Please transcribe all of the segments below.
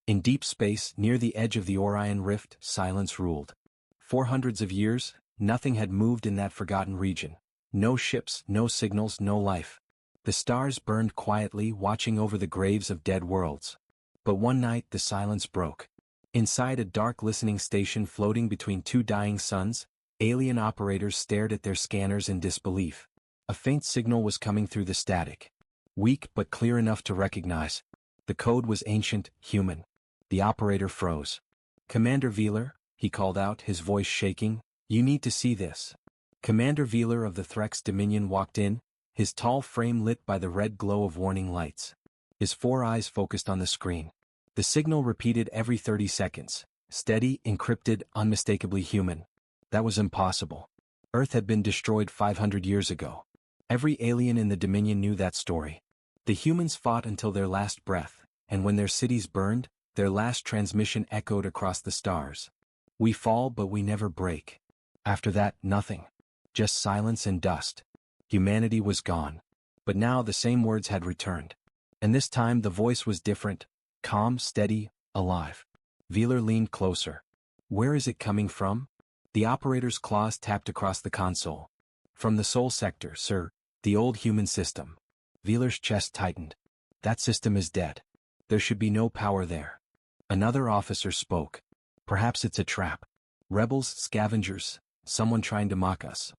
In deep space, near the edge of the Orion Rift, silence ruled. For hundreds of years, nothing had moved in that forgotten region. No ships, no signals, no life. The stars burned quietly, watching over the graves of dead worlds. But one night the silence broke. Inside a dark listening station floating between two dying suns, alien operators stared at their scanners in disbelief. A faint signal was coming through the static. Weak but clear enough to recognize. The code was ancient, human. The operator froze. "Commander Veeler," he called out, his voice shaking, "you need to see this." Commander Veeler of the Threx Dominion walked in, his tall frame lit by the red glow of warning lights. His 4 eyes focused on the screen. The signal repeated every 30 seconds. Steady, encrypted, unmistakably human. That was impossible. Earth had been destroyed 500 years ago. Every alien in the Dominion knew that story. The humans fought until their last breath, and when their cities burned, their last transmission echoed across the stars. "We fall but we never break." After that, nothing. Just silence and dust. Humanity was gone. But now the same words had returned. And this time the voice was different, calm, steady, alive. Veeler leaned closer. "Where is it coming from?" The operator's claws tapped across the console. "From the Sol Sector, sir, the old human system." Veeler's chest tightened. "That system is dead. There should be no power there." Another officer spoke. "Perhaps it's a trap. Rebels, scavengers, someone trying to mock us."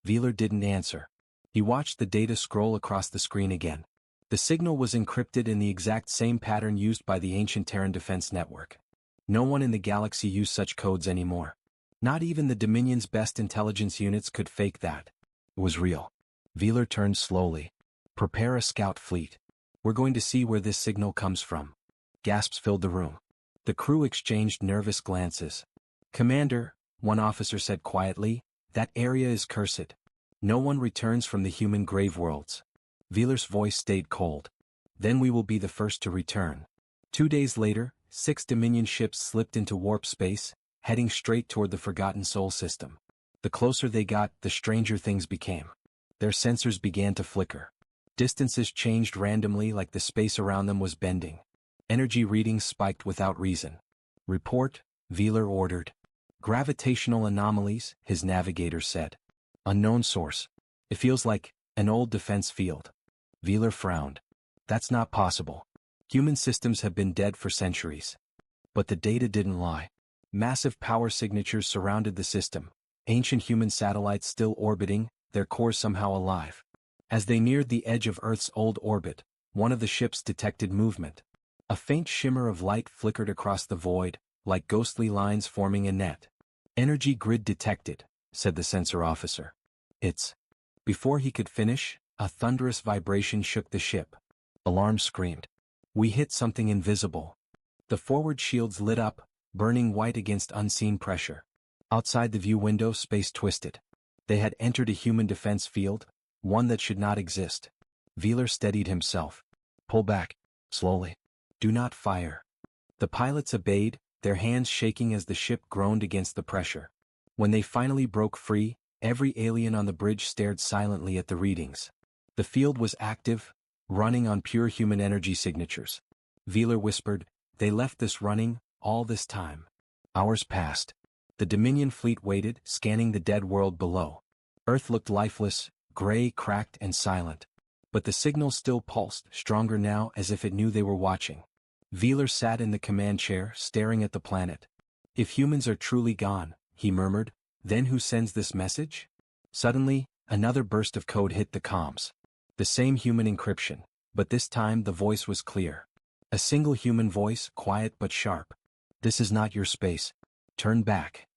Veeler didn't answer. He watched the data scroll across the screen again. The signal was encrypted in the exact same pattern used by the ancient Terran Defense Network. No one in the galaxy used such codes anymore. Not even the Dominion's best intelligence units could fake that. It was real. Veeler turned slowly. "Prepare a scout fleet. We're going to see where this signal comes from." Gasps filled the room. The crew exchanged nervous glances. "Commander," one officer said quietly, "that area is cursed. No one returns from the human grave worlds." Veeler's voice stayed cold. "Then we will be the first to return." 2 days later, 6 Dominion ships slipped into warp space, heading straight toward the Forgotten Sol system. The closer they got, the stranger things became. Their sensors began to flicker. Distances changed randomly like the space around them was bending. Energy readings spiked without reason. "Report," Veeler ordered. "Gravitational anomalies," his navigator said. "Unknown source. It feels like an old defense field." Veeler frowned. "That's not possible. Human systems have been dead for centuries." But the data didn't lie. Massive power signatures surrounded the system, ancient human satellites still orbiting, their cores somehow alive. As they neared the edge of Earth's old orbit, one of the ships detected movement. A faint shimmer of light flickered across the void, like ghostly lines forming a net. "Energy grid detected," said the sensor officer. "It's..." Before he could finish, a thunderous vibration shook the ship. Alarm screamed. "We hit something invisible." The forward shields lit up, burning white against unseen pressure. Outside the view window, space twisted. They had entered a human defense field, one that should not exist. Veeler steadied himself. "Pull back, slowly. Do not fire." The pilots obeyed, their hands shaking as the ship groaned against the pressure. When they finally broke free, every alien on the bridge stared silently at the readings. The field was active, running on pure human energy signatures. Veeler whispered, "They left this running, all this time." Hours passed. The Dominion fleet waited, scanning the dead world below. Earth looked lifeless, gray, cracked, and silent. But the signal still pulsed, stronger now, as if it knew they were watching. Veeler sat in the command chair, staring at the planet. "If humans are truly gone," he murmured, "then who sends this message?" Suddenly, another burst of code hit the comms. The same human encryption, but this time the voice was clear. A single human voice, quiet but sharp. "This is not your space. Turn back."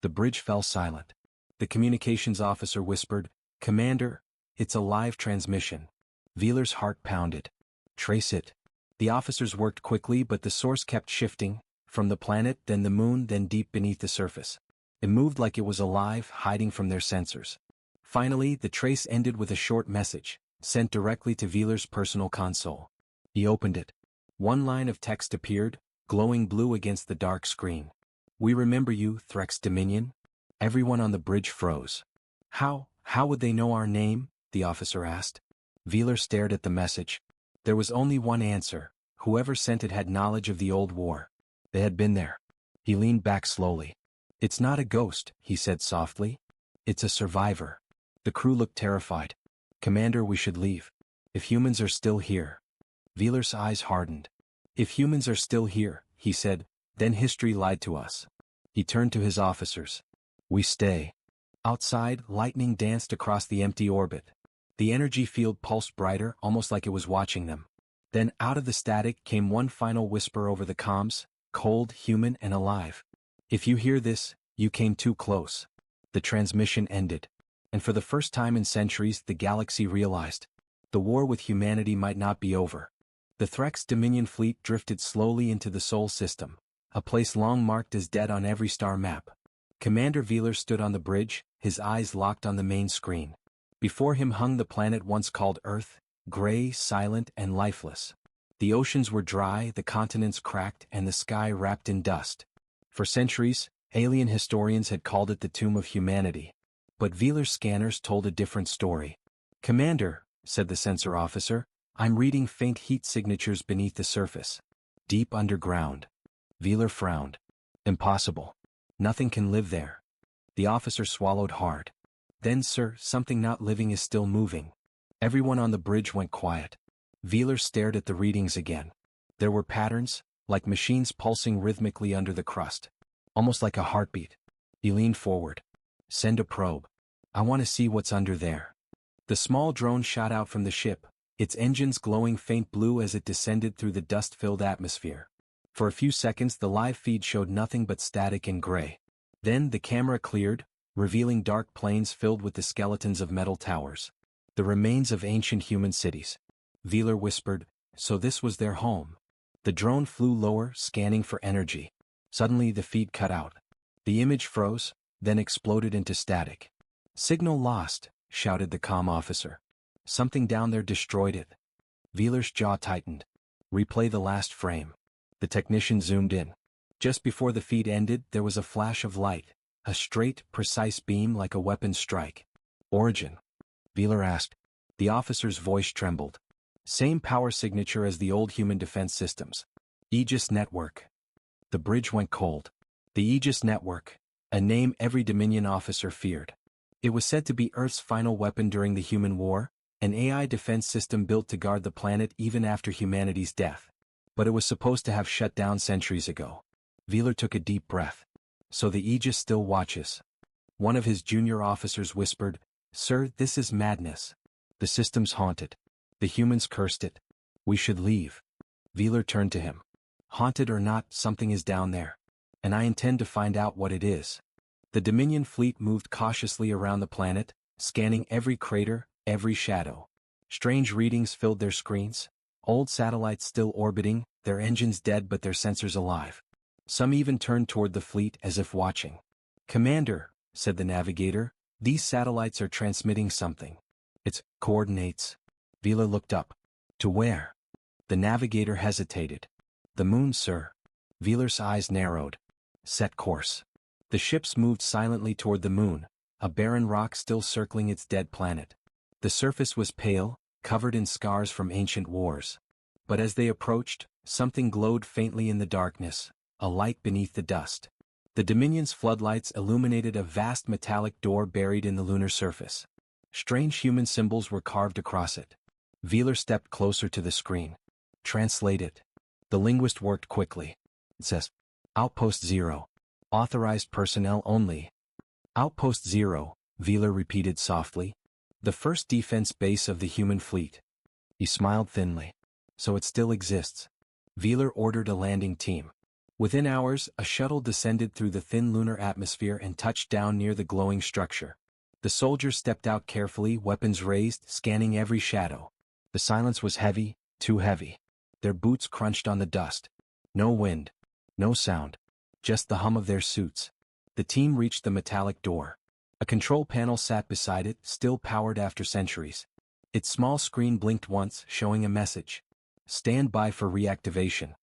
The bridge fell silent. The communications officer whispered, "Commander, it's a live transmission." Veeler's heart pounded. "Trace it." The officers worked quickly, but the source kept shifting, from the planet, then the moon, then deep beneath the surface. It moved like it was alive, hiding from their sensors. Finally, the trace ended with a short message, sent directly to Veeler's personal console. He opened it. One line of text appeared, glowing blue against the dark screen. "We remember you, Threx Dominion." Everyone on the bridge froze. How would they know our name?" the officer asked. Veeler stared at the message. There was only one answer: whoever sent it had knowledge of the old war. They had been there. He leaned back slowly. "It's not a ghost," he said softly. "It's a survivor." The crew looked terrified. "Commander, we should leave. If humans are still here." Wheeler's eyes hardened. "If humans are still here," he said, "then history lied to us." He turned to his officers. "We stay." Outside, lightning danced across the empty orbit. The energy field pulsed brighter, almost like it was watching them. Then out of the static came one final whisper over the comms, cold, human, and alive. "If you hear this, you came too close." The transmission ended. And for the first time in centuries, the galaxy realized the war with humanity might not be over. The Threx Dominion fleet drifted slowly into the Sol system, a place long marked as dead on every star map. Commander Wheeler stood on the bridge, his eyes locked on the main screen. Before him hung the planet once called Earth, gray, silent, and lifeless. The oceans were dry, the continents cracked, and the sky wrapped in dust. For centuries, alien historians had called it the tomb of humanity. But Wheeler's scanners told a different story. "Commander," said the sensor officer, "I'm reading faint heat signatures beneath the surface. Deep underground." Wheeler frowned. "Impossible. Nothing can live there." The officer swallowed hard. "Then, sir, something not living is still moving." Everyone on the bridge went quiet. Wheeler stared at the readings again. There were patterns, like machines pulsing rhythmically under the crust. Almost like a heartbeat. He leaned forward. "Send a probe. I want to see what's under there." The small drone shot out from the ship, its engines glowing faint blue as it descended through the dust-filled atmosphere. For a few seconds the live feed showed nothing but static and gray. Then the camera cleared, revealing dark plains filled with the skeletons of metal towers. The remains of ancient human cities. Wheeler whispered, "So this was their home." The drone flew lower, scanning for energy. Suddenly the feed cut out. The image froze, then exploded into static. "Signal lost," shouted the comm officer. "Something down there destroyed it." Wheeler's jaw tightened. "Replay the last frame." The technician zoomed in. Just before the feed ended, there was a flash of light, a straight, precise beam like a weapon strike. "Origin?" Wheeler asked. The officer's voice trembled. "Same power signature as the old human defense systems. Aegis Network." The bridge went cold. The Aegis Network, a name every Dominion officer feared. It was said to be Earth's final weapon during the human war, an AI defense system built to guard the planet even after humanity's death. But it was supposed to have shut down centuries ago. Wheeler took a deep breath. "So the Aegis still watches." One of his junior officers whispered, "Sir, this is madness. The system's haunted. The humans cursed it. We should leave." Wheeler turned to him. "Haunted or not, something is down there. And I intend to find out what it is." The Dominion fleet moved cautiously around the planet, scanning every crater, every shadow. Strange readings filled their screens. Old satellites still orbiting, their engines dead but their sensors alive. Some even turned toward the fleet as if watching. "Commander," said the navigator, "these satellites are transmitting something. It's coordinates." Wheeler looked up. "To where?" The navigator hesitated. "The moon, sir." Wheeler's eyes narrowed. "Set course." The ships moved silently toward the moon, a barren rock still circling its dead planet. The surface was pale, covered in scars from ancient wars. But as they approached, something glowed faintly in the darkness, a light beneath the dust. The Dominion's floodlights illuminated a vast metallic door buried in the lunar surface. Strange human symbols were carved across it. Wheeler stepped closer to the screen. "Translate it." The linguist worked quickly. "It says, Outpost 0. Authorized personnel only." "Outpost 0, Wheeler repeated softly. "The first defense base of the human fleet." He smiled thinly. "So it still exists." Wheeler ordered a landing team. Within hours, a shuttle descended through the thin lunar atmosphere and touched down near the glowing structure. The soldiers stepped out carefully, weapons raised, scanning every shadow. The silence was heavy, too heavy. Their boots crunched on the dust. No wind. No sound. Just the hum of their suits. The team reached the metallic door. A control panel sat beside it, still powered after centuries. Its small screen blinked once, showing a message. "Stand by for reactivation."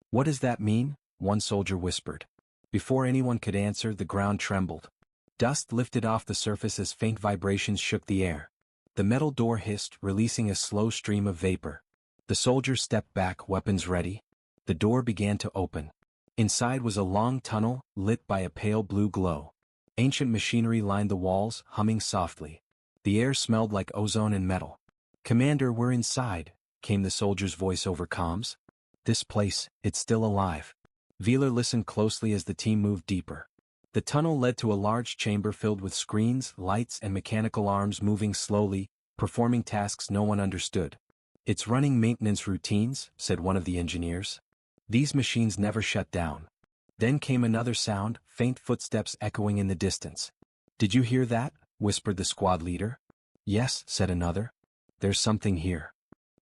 "What does that mean?" one soldier whispered. Before anyone could answer, the ground trembled. Dust lifted off the surface as faint vibrations shook the air. The metal door hissed, releasing a slow stream of vapor. The soldiers stepped back, weapons ready. The door began to open. Inside was a long tunnel, lit by a pale blue glow. Ancient machinery lined the walls, humming softly. The air smelled like ozone and metal. "Commander, we're inside," came the soldier's voice over comms. "This place, it's still alive." Wheeler listened closely as the team moved deeper. The tunnel led to a large chamber filled with screens, lights, and mechanical arms moving slowly, performing tasks no one understood. "It's running maintenance routines," said one of the engineers. "These machines never shut down." Then came another sound, faint footsteps echoing in the distance. "Did you hear that?" whispered the squad leader. "Yes," said another. "There's something here."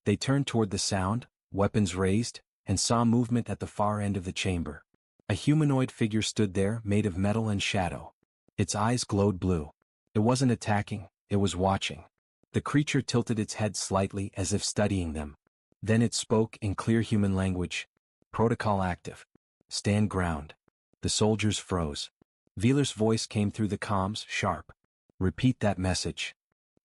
They turned toward the sound, weapons raised, and saw movement at the far end of the chamber. A humanoid figure stood there, made of metal and shadow. Its eyes glowed blue. It wasn't attacking, it was watching. The creature tilted its head slightly as if studying them. Then it spoke in clear human language. "Protocol active. Stand ground." The soldiers froze. Wheeler's voice came through the comms, sharp. "Repeat that message."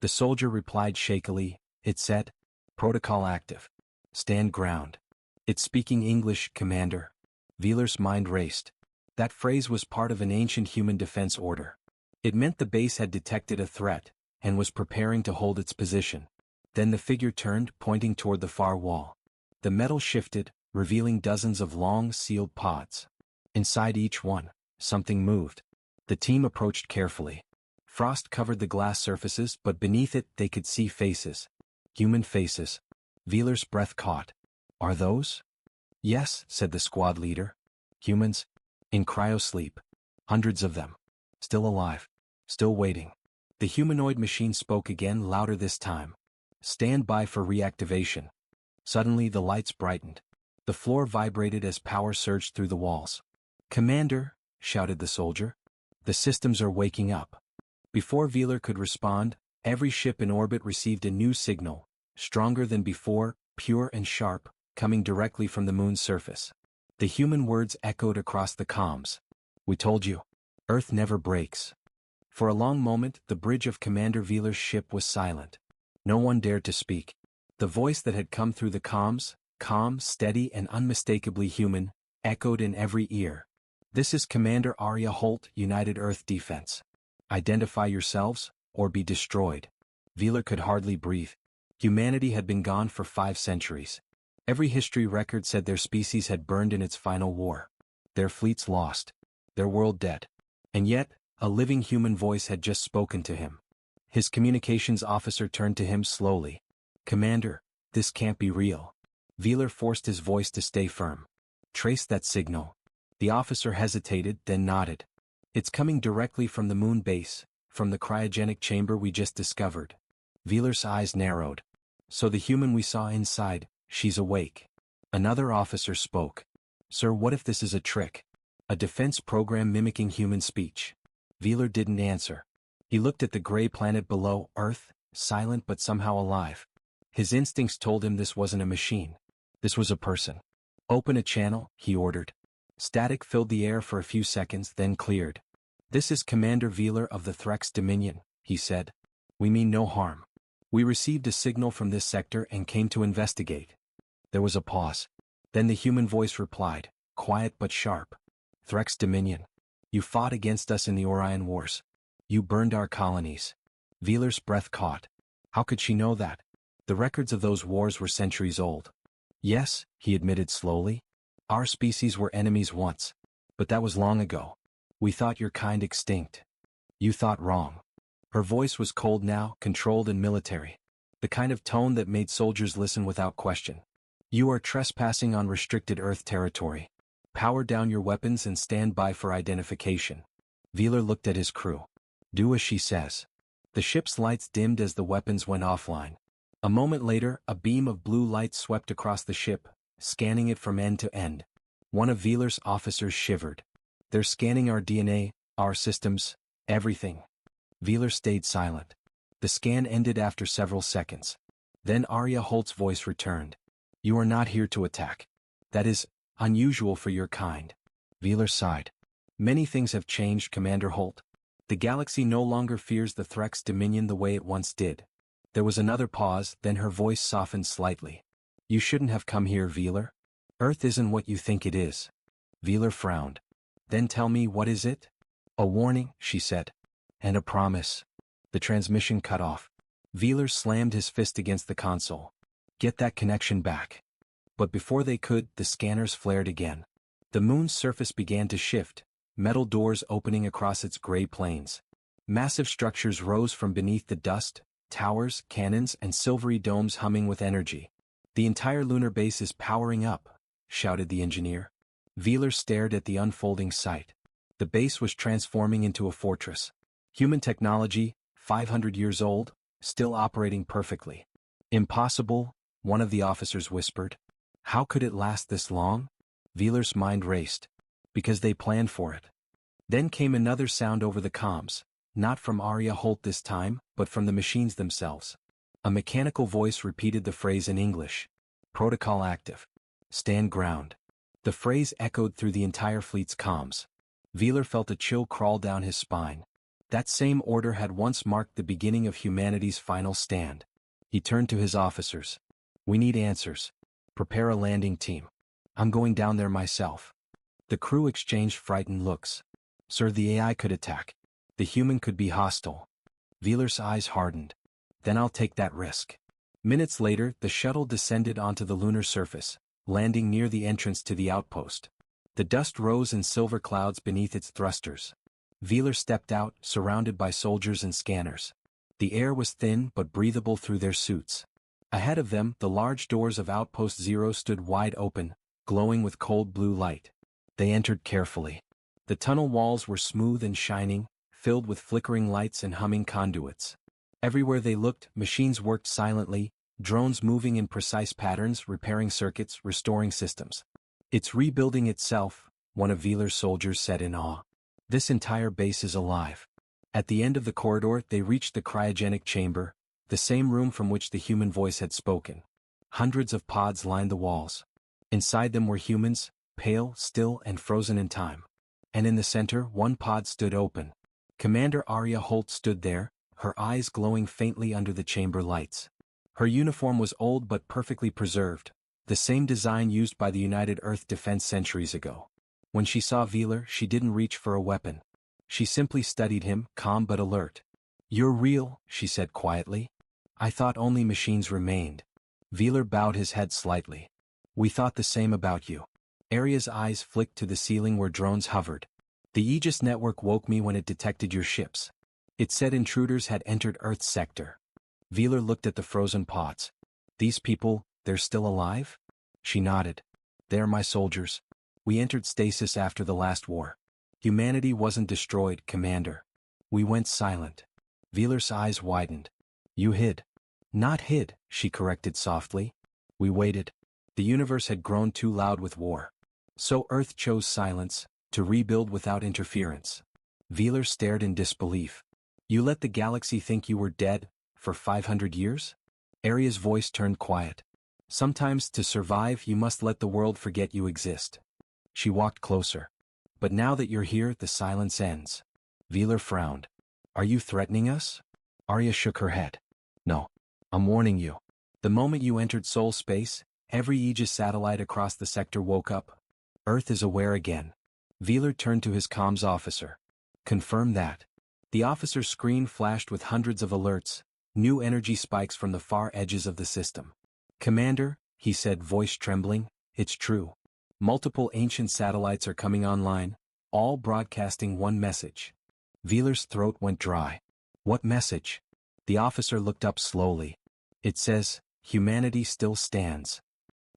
The soldier replied shakily. It said, "Protocol active. Stand ground." "It's speaking English, Commander." Wheeler's mind raced. That phrase was part of an ancient human defense order. It meant the base had detected a threat, and was preparing to hold its position. Then the figure turned, pointing toward the far wall. The metal shifted, revealing dozens of long, sealed pods. Inside each one, something moved. The team approached carefully. Frost covered the glass surfaces, but beneath it they could see faces. Human faces. Wheeler's breath caught. "Are those?" "Yes," said the squad leader. "Humans. In cryosleep. Hundreds of them. Still alive. Still waiting." The humanoid machine spoke again, louder this time. "Stand by for reactivation." Suddenly the lights brightened. The floor vibrated as power surged through the walls. "Commander," shouted the soldier. "The systems are waking up." Before Wheeler could respond, every ship in orbit received a new signal, stronger than before, pure and sharp, coming directly from the moon's surface. The human words echoed across the comms. "We told you. Earth never breaks." For a long moment, the bridge of Commander Wheeler's ship was silent. No one dared to speak. The voice that had come through the comms, calm, steady, and unmistakably human, echoed in every ear. "This is Commander Arya Holt, United Earth Defense. Identify yourselves, or be destroyed." Wheeler could hardly breathe. Humanity had been gone for 5 centuries. Every history record said their species had burned in its final war. Their fleets lost. Their world dead. And yet, a living human voice had just spoken to him. His communications officer turned to him slowly. "Commander, this can't be real." Wheeler forced his voice to stay firm. "Trace that signal." The officer hesitated, then nodded. "It's coming directly from the moon base, from the cryogenic chamber we just discovered." Wheeler's eyes narrowed. "So the human we saw inside, she's awake." Another officer spoke. "Sir, what if this is a trick? A defense program mimicking human speech?" Wheeler didn't answer. He looked at the gray planet below, Earth, silent but somehow alive. His instincts told him this wasn't a machine. This was a person. "Open a channel," he ordered. Static filled the air for a few seconds, then cleared. "This is Commander Wheeler of the Threx Dominion," he said. "We mean no harm. We received a signal from this sector and came to investigate." There was a pause. Then the human voice replied, quiet but sharp. "Threx Dominion. You fought against us in the Orion Wars. You burned our colonies." Wheeler's breath caught. How could she know that? The records of those wars were centuries old. "Yes," he admitted slowly. "Our species were enemies once. But that was long ago. We thought your kind extinct. You thought wrong." Her voice was cold now, controlled and military. The kind of tone that made soldiers listen without question. "You are trespassing on restricted Earth territory. Power down your weapons and stand by for identification." Wheeler looked at his crew. "Do as she says." The ship's lights dimmed as the weapons went offline. A moment later, a beam of blue light swept across the ship, scanning it from end to end. One of Wheeler's officers shivered. "They're scanning our DNA, our systems, everything." Wheeler stayed silent. The scan ended after several seconds. Then Arya Holt's voice returned. "You are not here to attack. That is unusual for your kind." Wheeler sighed. "Many things have changed, Commander Holt. The galaxy no longer fears the Threx Dominion the way it once did." There was another pause, then her voice softened slightly. "You shouldn't have come here, Wheeler. Earth isn't what you think it is." Wheeler frowned. Then tell me, what is it? A warning, she said. And a promise. The transmission cut off. Wheeler slammed his fist against the console. Get that connection back. But before they could, the scanners flared again. The moon's surface began to shift, metal doors opening across its gray plains. Massive structures rose from beneath the dust, towers, cannons, and silvery domes humming with energy. The entire lunar base is powering up, shouted the engineer. Wheeler stared at the unfolding sight. The base was transforming into a fortress. Human technology, 500 years old, still operating perfectly. Impossible, one of the officers whispered. How could it last this long? Wheeler's mind raced. Because they planned for it. Then came another sound over the comms, not from Arya Holt this time, but from the machines themselves. A mechanical voice repeated the phrase in English. Protocol active. Stand ground. The phrase echoed through the entire fleet's comms. Wheeler felt a chill crawl down his spine. That same order had once marked the beginning of humanity's final stand. He turned to his officers. We need answers. Prepare a landing team. I'm going down there myself. The crew exchanged frightened looks. Sir, the AI could attack. The human could be hostile. Wheeler's eyes hardened. Then I'll take that risk. Minutes later, the shuttle descended onto the lunar surface, landing near the entrance to the outpost. The dust rose in silver clouds beneath its thrusters. Wheeler stepped out, surrounded by soldiers and scanners. The air was thin but breathable through their suits. Ahead of them, the large doors of Outpost Zero stood wide open, glowing with cold blue light. They entered carefully. The tunnel walls were smooth and shining, filled with flickering lights and humming conduits. Everywhere they looked, machines worked silently, drones moving in precise patterns, repairing circuits, restoring systems. It's rebuilding itself, one of Wheeler's soldiers said in awe. This entire base is alive. At the end of the corridor, they reached the cryogenic chamber, the same room from which the human voice had spoken. Hundreds of pods lined the walls. Inside them were humans, pale, still, and frozen in time. And in the center, one pod stood open. Commander Arya Holt stood there, her eyes glowing faintly under the chamber lights. Her uniform was old but perfectly preserved, the same design used by the United Earth Defense centuries ago. When she saw Wheeler, she didn't reach for a weapon. She simply studied him, calm but alert. You're real, she said quietly. I thought only machines remained. Wheeler bowed his head slightly. We thought the same about you. Arya's eyes flicked to the ceiling where drones hovered. The Aegis network woke me when it detected your ships. It said intruders had entered Earth's sector. Wheeler looked at the frozen pods. These people, they're still alive? She nodded. They're my soldiers. We entered stasis after the last war. Humanity wasn't destroyed, Commander. We went silent. Wheeler's eyes widened. You hid. Not hid, she corrected softly. We waited. The universe had grown too loud with war. So Earth chose silence, to rebuild without interference. Wheeler stared in disbelief. You let the galaxy think you were dead, for 500 years? Arya's voice turned quiet. Sometimes to survive you must let the world forget you exist. She walked closer. But now that you're here, the silence ends. Wheeler frowned. Are you threatening us? Arya shook her head. No. I'm warning you. The moment you entered soul space, every Aegis satellite across the sector woke up. Earth is aware again. Wheeler turned to his comms officer. Confirm that. The officer's screen flashed with hundreds of alerts, new energy spikes from the far edges of the system. Commander, he said, voice trembling, it's true. Multiple ancient satellites are coming online, all broadcasting one message. Wheeler's throat went dry. What message? The officer looked up slowly. It says, humanity still stands.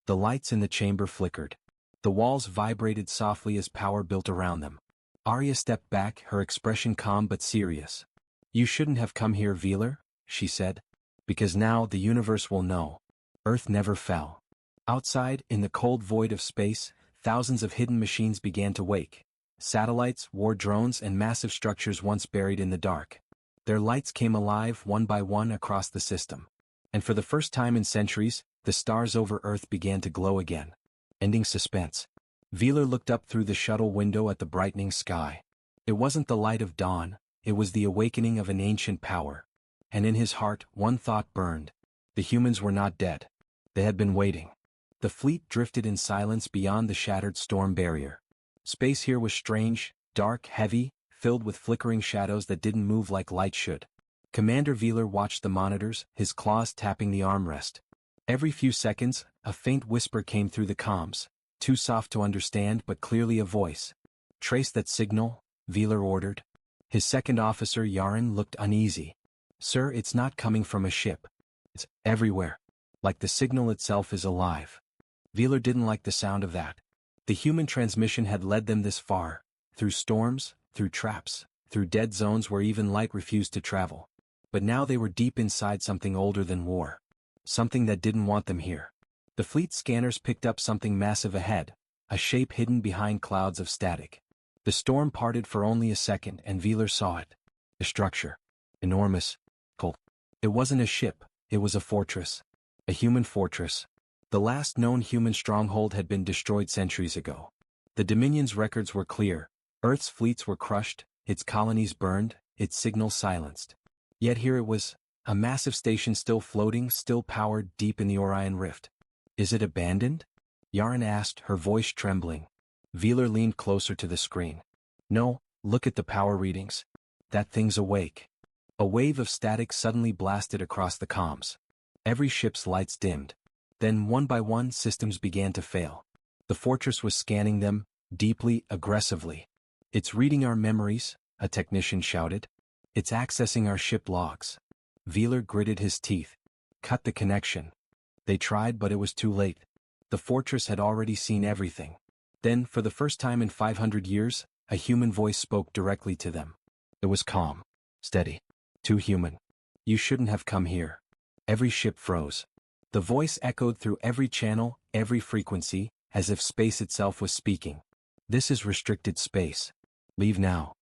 The lights in the chamber flickered. The walls vibrated softly as power built around them. Arya stepped back, her expression calm but serious. You shouldn't have come here, Wheeler, she said. Because now the universe will know. Earth never fell. Outside, in the cold void of space, thousands of hidden machines began to wake. Satellites, war drones, and massive structures once buried in the dark. Their lights came alive one by one across the system. And for the first time in centuries, the stars over Earth began to glow again. Ending suspense. Wheeler looked up through the shuttle window at the brightening sky. It wasn't the light of dawn, it was the awakening of an ancient power. And in his heart, one thought burned. The humans were not dead. They had been waiting. The fleet drifted in silence beyond the shattered storm barrier. Space here was strange, dark, heavy, filled with flickering shadows that didn't move like light should. Commander Veeler watched the monitors, his claws tapping the armrest. Every few seconds, a faint whisper came through the comms, too soft to understand but clearly a voice. "Trace that signal," Veeler ordered. His second officer Yaren looked uneasy. "Sir, it's not coming from a ship. It's everywhere. Like the signal itself is alive." Veeler didn't like the sound of that. The human transmission had led them this far, through storms, through traps, through dead zones where even light refused to travel. But now they were deep inside something older than war. Something that didn't want them here. The fleet scanners picked up something massive ahead, a shape hidden behind clouds of static. The storm parted for only a second and Veeler saw it. A structure. Enormous. Cold. It wasn't a ship, it was a fortress. A human fortress. The last known human stronghold had been destroyed centuries ago. The Dominion's records were clear. Earth's fleets were crushed, its colonies burned, its signals silenced. Yet here it was, a massive station still floating, still powered deep in the Orion Rift. "Is it abandoned?" Yaren asked, her voice trembling. Veeler leaned closer to the screen. "No, look at the power readings. That thing's awake." A wave of static suddenly blasted across the comms. Every ship's lights dimmed. Then one by one systems began to fail. The fortress was scanning them, deeply, aggressively. "It's reading our memories," a technician shouted. "It's accessing our ship logs." Veeler gritted his teeth. Cut the connection. They tried but it was too late. The fortress had already seen everything. Then, for the first time in 500 years, a human voice spoke directly to them. It was calm. Steady. Too human. "You shouldn't have come here." Every ship froze. The voice echoed through every channel, every frequency, as if space itself was speaking. "This is restricted space. Leave now."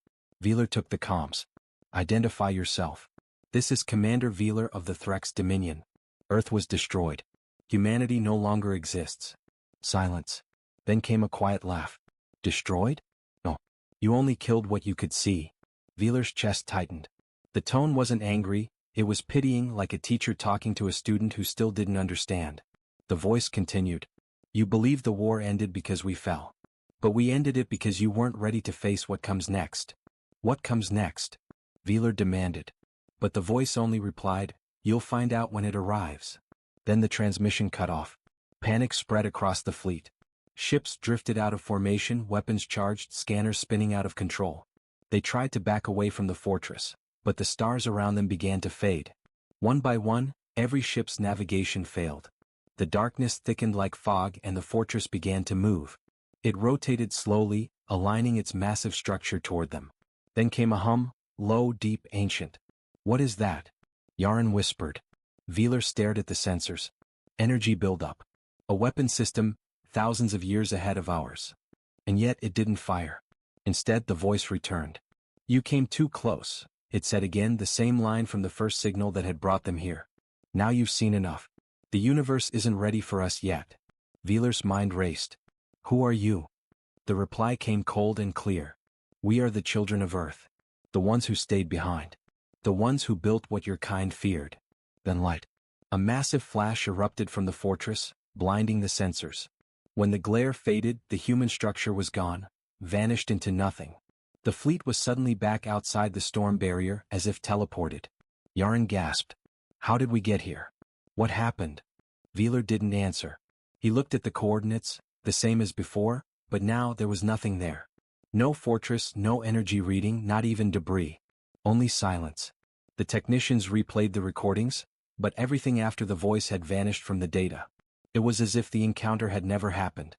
Veeler took the comms. "Identify yourself." "This is Commander Veeler of the Threx Dominion. Earth was destroyed. Humanity no longer exists." Silence. Then came a quiet laugh. "Destroyed? No. You only killed what you could see." Veeler's chest tightened. The tone wasn't angry, it was pitying, like a teacher talking to a student who still didn't understand. The voice continued. "You believe the war ended because we fell. But we ended it because you weren't ready to face what comes next." "What comes next?" Veeler demanded. But the voice only replied, "You'll find out when it arrives." Then the transmission cut off. Panic spread across the fleet. Ships drifted out of formation, weapons charged, scanners spinning out of control. They tried to back away from the fortress, but the stars around them began to fade. One by one, every ship's navigation failed. The darkness thickened like fog and the fortress began to move. It rotated slowly, aligning its massive structure toward them. Then came a hum, low, deep, ancient. "What is that?" Yaren whispered. Veeler stared at the sensors. Energy buildup. A weapon system, thousands of years ahead of ours. And yet it didn't fire. Instead the voice returned. "You came too close," it said again, the same line from the first signal that had brought them here. "Now you've seen enough. The universe isn't ready for us yet." Veeler's mind raced. "Who are you?" The reply came cold and clear. "We are the children of Earth. The ones who stayed behind. The ones who built what your kind feared." Then light. A massive flash erupted from the fortress, blinding the sensors. When the glare faded, the human structure was gone, vanished into nothing. The fleet was suddenly back outside the storm barrier, as if teleported. Yaren gasped. "How did we get here? What happened?" Veeler didn't answer. He looked at the coordinates, the same as before, but now there was nothing there. No fortress, no energy reading, not even debris. Only silence. The technicians replayed the recordings, but everything after the voice had vanished from the data. It was as if the encounter had never happened.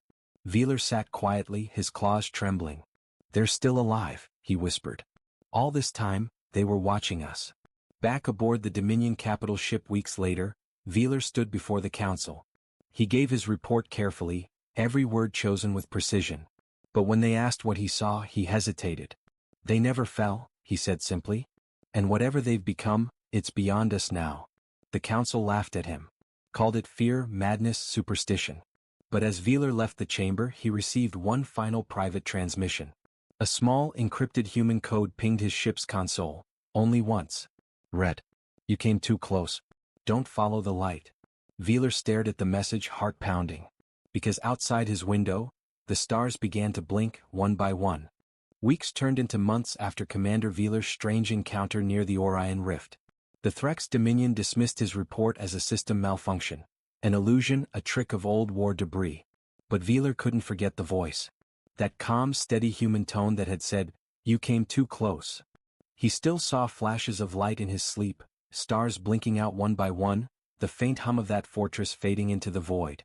Veeler sat quietly, his claws trembling. "They're still alive," he whispered. "All this time, they were watching us." Back aboard the Dominion capital ship weeks later, Veeler stood before the council. He gave his report carefully, every word chosen with precision. But when they asked what he saw, he hesitated. "They never fell," he said simply. "And whatever they've become, it's beyond us now." The council laughed at him. Called it fear, madness, superstition. But as Veeler left the chamber, he received one final private transmission. A small, encrypted human code pinged his ship's console. Only once. Read. "You came too close. Don't follow the light." Veeler stared at the message, heart pounding. Because outside his window, the stars began to blink, one by one. Weeks turned into months after Commander Veeler's strange encounter near the Orion Rift. The Threx Dominion dismissed his report as a system malfunction, an illusion, a trick of old war debris. But Veeler couldn't forget the voice. That calm, steady human tone that had said, "You came too close." He still saw flashes of light in his sleep, stars blinking out one by one, the faint hum of that fortress fading into the void.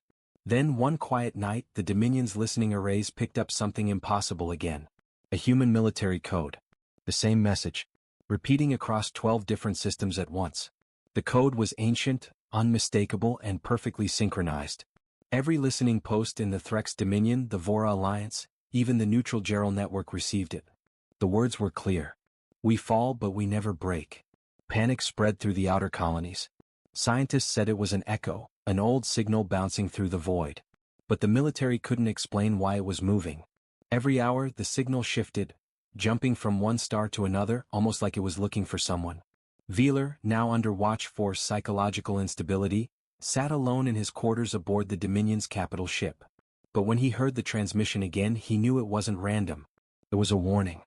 Then one quiet night, the Dominion's listening arrays picked up something impossible again. A human military code. The same message, repeating across 12 different systems at once. The code was ancient, unmistakable, and perfectly synchronized. Every listening post in the Threx Dominion, the Vora Alliance, even the neutral Gerald network received it. The words were clear. We fall but we never break. Panic spread through the outer colonies. Scientists said it was an echo, an old signal bouncing through the void. But the military couldn't explain why it was moving. Every hour, the signal shifted, jumping from one star to another, almost like it was looking for someone. Veeler, now under watch for psychological instability, sat alone in his quarters aboard the Dominion's capital ship. But when he heard the transmission again, he knew it wasn't random. It was a warning.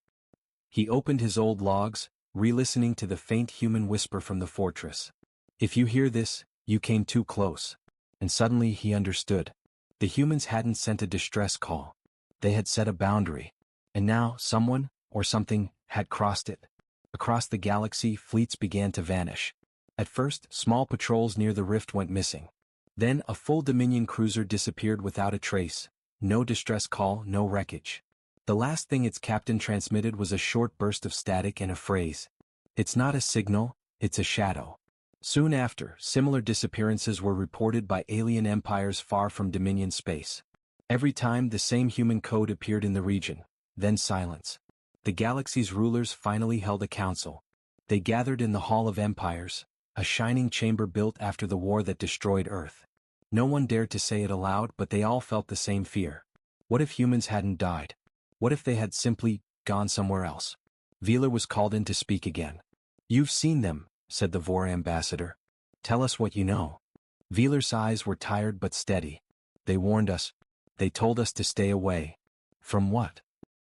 He opened his old logs, re-listening to the faint human whisper from the fortress. "If you hear this, you came too close." And suddenly he understood. The humans hadn't sent a distress call. They had set a boundary. And now, someone, or something, had crossed it. Across the galaxy, fleets began to vanish. At first, small patrols near the rift went missing. Then, a full Dominion cruiser disappeared without a trace. No distress call, no wreckage. The last thing its captain transmitted was a short burst of static and a phrase. "It's not a signal, it's a shadow." Soon after, similar disappearances were reported by alien empires far from Dominion space. Every time, the same human code appeared in the region. Then silence. The galaxy's rulers finally held a council. They gathered in the Hall of Empires, a shining chamber built after the war that destroyed Earth. No one dared to say it aloud, but they all felt the same fear. What if humans hadn't died? What if they had simply gone somewhere else? Veeler was called in to speak again. "You've seen them," said the Vora ambassador. "Tell us what you know." Veeler's eyes were tired but steady. "They warned us. They told us to stay away." "From what?"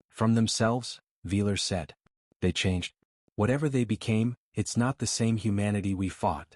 "From themselves," Veeler said. "They changed. Whatever they became, it's not the same humanity we fought."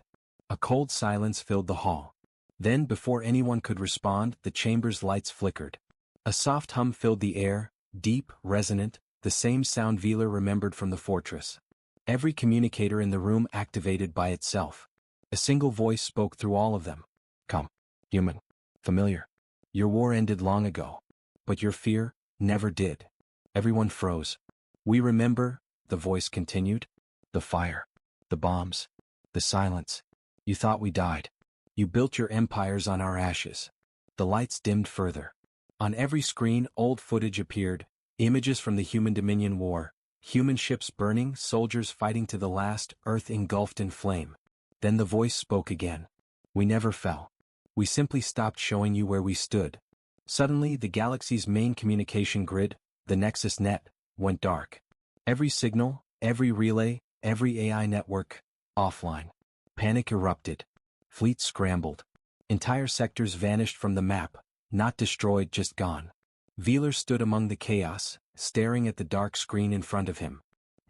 A cold silence filled the hall. Then, before anyone could respond, the chamber's lights flickered. A soft hum filled the air, deep, resonant, the same sound Veeler remembered from the fortress. Every communicator in the room activated by itself. A single voice spoke through all of them. "Come, human. Familiar. Your war ended long ago. But your fear never did." Everyone froze. "We remember," the voice continued. "The fire. The bombs. The silence. You thought we died. You built your empires on our ashes." The lights dimmed further. On every screen, old footage appeared, images from the Human Dominion War, human ships burning, soldiers fighting to the last, Earth engulfed in flame. Then the voice spoke again. "We never fell. We simply stopped showing you where we stood." Suddenly, the galaxy's main communication grid, the Nexus Net, went dark. Every signal, every relay, every AI network, offline. Panic erupted. Fleets scrambled. Entire sectors vanished from the map, not destroyed, just gone. Veeler stood among the chaos, staring at the dark screen in front of him.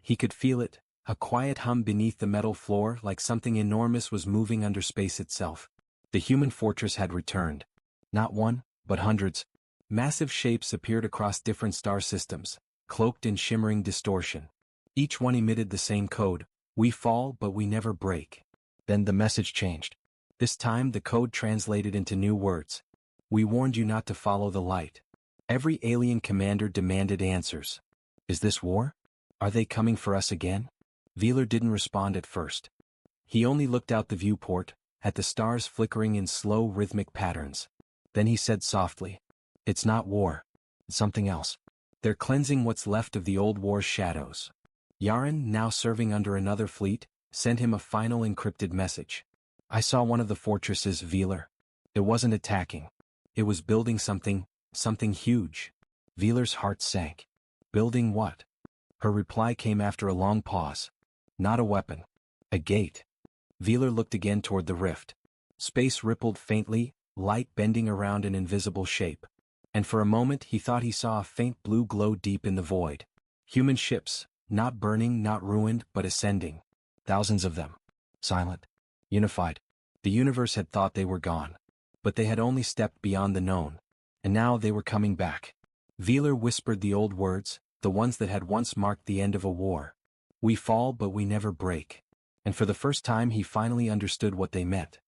He could feel it, a quiet hum beneath the metal floor, like something enormous was moving under space itself. The human fortress had returned. Not one, but hundreds. Massive shapes appeared across different star systems, cloaked in shimmering distortion. Each one emitted the same code: "We fall but we never break." Then the message changed. This time the code translated into new words. "We warned you not to follow the light." Every alien commander demanded answers. Is this war? Are they coming for us again? Veeler didn't respond at first. He only looked out the viewport, at the stars flickering in slow rhythmic patterns. Then he said softly, "It's not war. It's something else. They're cleansing what's left of the old war's shadows." Yaren, now serving under another fleet, sent him a final encrypted message. "I saw one of the fortresses, Veeler. It wasn't attacking. It was building something huge." Veeler's heart sank. Building what? Her reply came after a long pause. "Not a weapon. A gate." Veeler looked again toward the rift. Space rippled faintly, light bending around an invisible shape. and for a moment he thought he saw a faint blue glow deep in the void. Human ships, not burning, not ruined, but ascending. Thousands of them. Silent. Unified. The universe had thought they were gone. But they had only stepped beyond the known. And now they were coming back. Wheeler whispered the old words, the ones that had once marked the end of a war. We fall but we never break. And for the first time he finally understood what they meant.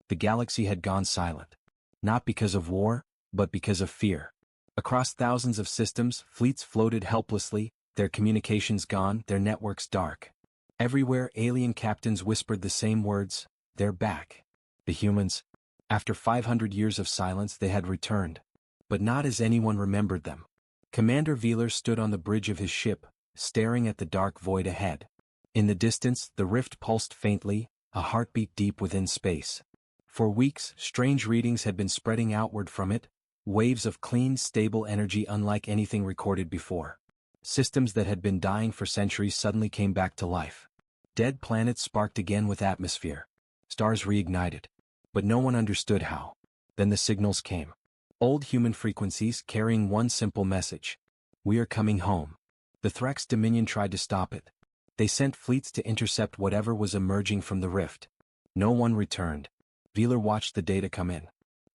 The galaxy had gone silent. Not because of war, but because of fear. Across thousands of systems, fleets floated helplessly, their communications gone, their networks dark. Everywhere alien captains whispered the same words, they're back. The humans. After 500 years of silence they had returned. But not as anyone remembered them. Commander Wheeler stood on the bridge of his ship, staring at the dark void ahead. In the distance, the rift pulsed faintly, a heartbeat deep within space. For weeks, strange readings had been spreading outward from it, waves of clean, stable energy unlike anything recorded before. Systems that had been dying for centuries suddenly came back to life. Dead planets sparked again with atmosphere. Stars reignited. But no one understood how. Then the signals came. Old human frequencies carrying one simple message. We are coming home. The Thrax Dominion tried to stop it. They sent fleets to intercept whatever was emerging from the rift. No one returned. Wheeler watched the data come in.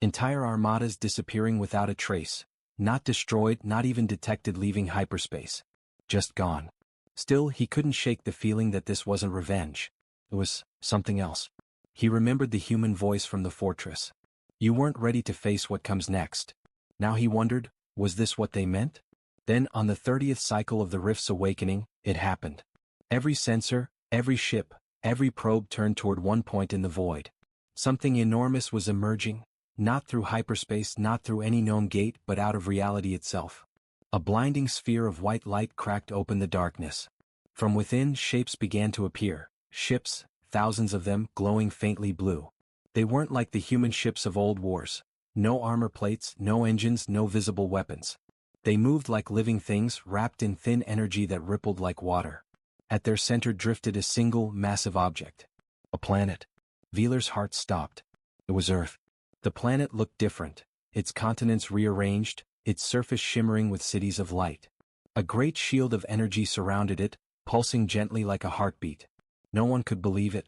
Entire armadas disappearing without a trace. Not destroyed, not even detected leaving hyperspace. Just gone. Still, he couldn't shake the feeling that this wasn't revenge. It was something else. He remembered the human voice from the fortress. You weren't ready to face what comes next. Now he wondered, was this what they meant? Then, on the 30th cycle of the rift's awakening, it happened. Every sensor, every ship, every probe turned toward one point in the void. Something enormous was emerging, not through hyperspace, not through any known gate, but out of reality itself. A blinding sphere of white light cracked open the darkness. From within, shapes began to appear. Ships, thousands of them, glowing faintly blue. They weren't like the human ships of old wars. No armor plates, no engines, no visible weapons. They moved like living things, wrapped in thin energy that rippled like water. At their center drifted a single, massive object. A planet. Wheeler's heart stopped. It was Earth. The planet looked different, its continents rearranged, its surface shimmering with cities of light. A great shield of energy surrounded it, pulsing gently like a heartbeat. No one could believe it.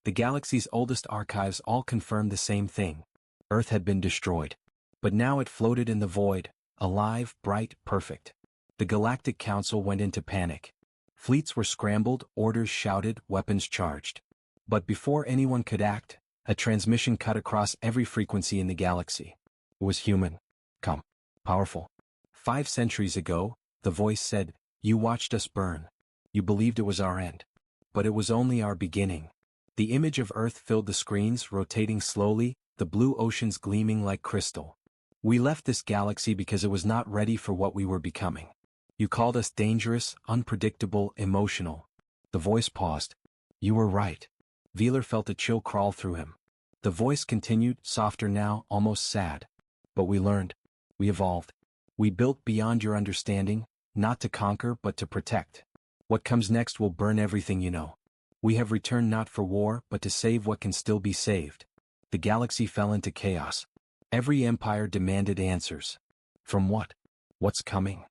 The galaxy's oldest archives all confirmed the same thing. Earth had been destroyed. But now it floated in the void, alive, bright, perfect. The Galactic Council went into panic. Fleets were scrambled, orders shouted, weapons charged. But before anyone could act, a transmission cut across every frequency in the galaxy. It was human. Calm. Powerful. 5 centuries ago, the voice said, you watched us burn. You believed it was our end. But it was only our beginning. The image of Earth filled the screens, rotating slowly, the blue oceans gleaming like crystal. We left this galaxy because it was not ready for what we were becoming. You called us dangerous, unpredictable, emotional. The voice paused. You were right. Wheeler felt a chill crawl through him. The voice continued, softer now, almost sad. But we learned. We evolved. We built beyond your understanding, not to conquer but to protect. What comes next will burn everything you know. We have returned not for war but to save what can still be saved. The galaxy fell into chaos. Every empire demanded answers. From what? What's coming?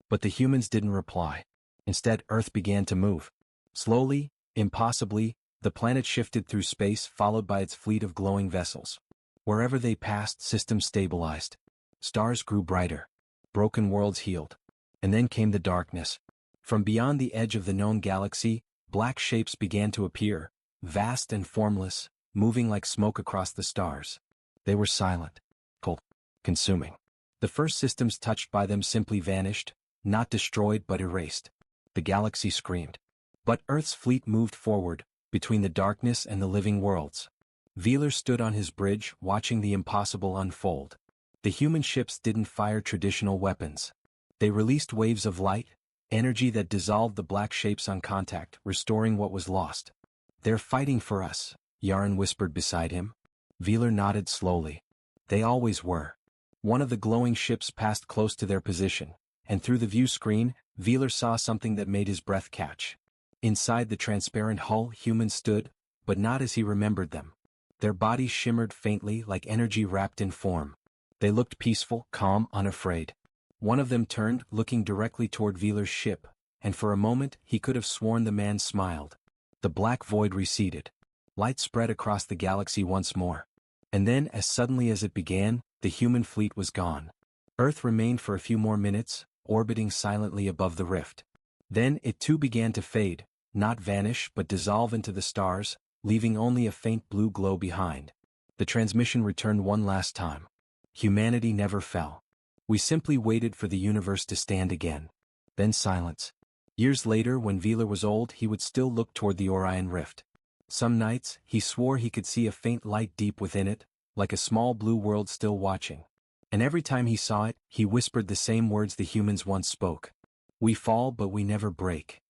But the humans didn't reply. Instead, Earth began to move. Slowly, impossibly, the planet shifted through space followed by its fleet of glowing vessels. Wherever they passed, systems stabilized. Stars grew brighter. Broken worlds healed. And then came the darkness. From beyond the edge of the known galaxy, black shapes began to appear, vast and formless, moving like smoke across the stars. They were silent, cold, consuming. The first systems touched by them simply vanished, not destroyed but erased. The galaxy screamed. But Earth's fleet moved forward, between the darkness and the living worlds. Wheeler stood on his bridge, watching the impossible unfold. The human ships didn't fire traditional weapons. They released waves of light, energy that dissolved the black shapes on contact, restoring what was lost. They're fighting for us, Yaren whispered beside him. Wheeler nodded slowly. They always were. One of the glowing ships passed close to their position, and through the view screen, Wheeler saw something that made his breath catch. Inside the transparent hull, humans stood, but not as he remembered them. Their bodies shimmered faintly like energy wrapped in form. They looked peaceful, calm, unafraid. One of them turned, looking directly toward Velar's ship, and for a moment he could have sworn the man smiled. The black void receded. Light spread across the galaxy once more. And then, as suddenly as it began, the human fleet was gone. Earth remained for a few more minutes, orbiting silently above the rift. Then it too began to fade, not vanish but dissolve into the stars, leaving only a faint blue glow behind. The transmission returned one last time. Humanity never fell. We simply waited for the universe to stand again. Then silence. Years later, when Velar was old, he would still look toward the Orion Rift. Some nights, he swore he could see a faint light deep within it, like a small blue world still watching. And every time he saw it, he whispered the same words the humans once spoke. We fall but we never break.